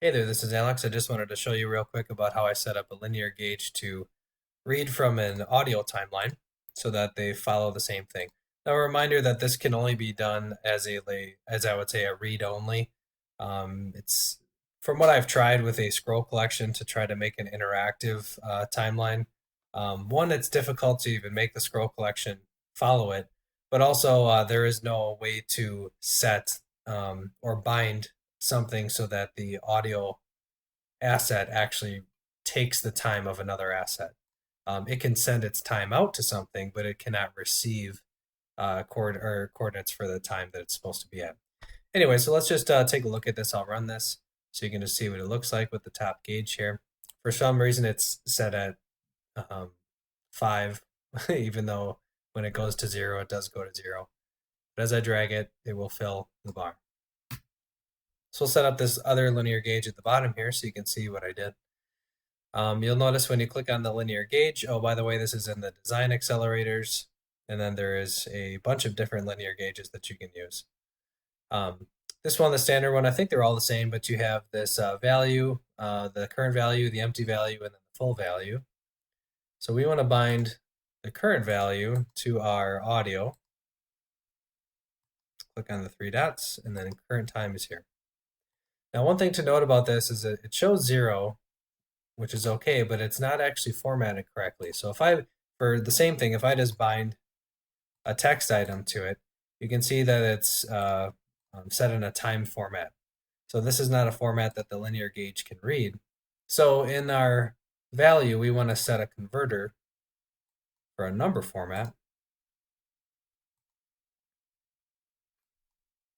Hey there, this is Alex. I just wanted to show you real quick about how I set up a linear gauge to read from an audio timeline so that they follow the same thing. Now, a reminder that this can only be done as as I would say, a read only. It's from what I've tried with a scroll collection to try to make an interactive timeline. One, it's difficult to even make the scroll collection follow it, but also there is no way to set or bind something so that the audio asset actually takes the time of another asset. It can send its time out to something, but it cannot receive coordinates for the time that it's supposed to be at. Anyway, so let's just take a look at this. I'll run this so you can just see what it looks like with the top gauge here. For some reason, it's set at 5, even though when it goes to 0, it does go to 0. But as I drag it, it will fill the bar. So we'll set up this other linear gauge at the bottom here so you can see what I did. You'll notice when you click on the linear gauge, oh, by the way, this is in the design accelerators, and then there is a bunch of different linear gauges that you can use. This one, the standard one, I think they're all the same, but you have this value, the current value, the empty value, and then the full value. So we want to bind the current value to our audio. Click on the 3 dots, and then current time is here. Now, one thing to note about this is that it shows 0, which is okay, but it's not actually formatted correctly. So if for the same thing, if I just bind a text item to it, you can see that it's set in a time format. So this is not a format that the linear gauge can read. So in our value, we want to set a converter for a number format.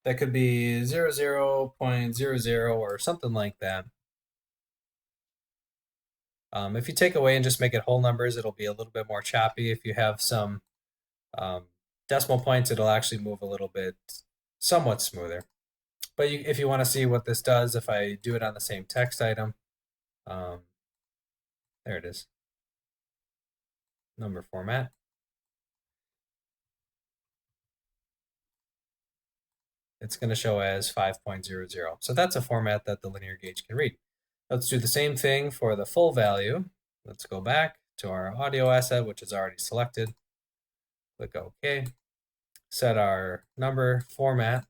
That could be 00.00 or something like that. If you take away and just make it whole numbers, it'll be a little bit more choppy. If you have some decimal points, it'll actually move a little bit somewhat smoother. But if you want to see what this does, if I do it on the same text item, there it is, number format. It's going to show as 5.00. So that's a format that the linear gauge can read. Let's do the same thing for the full value. Let's go back to our audio asset, which is already selected. Click OK. Set our number format.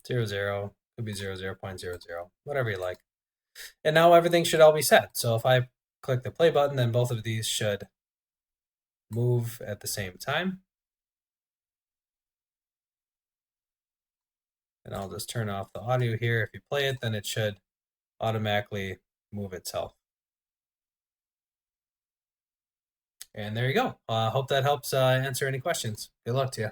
Zero, could be 00.00, whatever you like. And now everything should all be set. So if I click the play button, then both of these should move at the same time. And I'll just turn off the audio here. If you play it, then it should automatically move itself. And there you go. Hope that helps answer any questions. Good luck to you.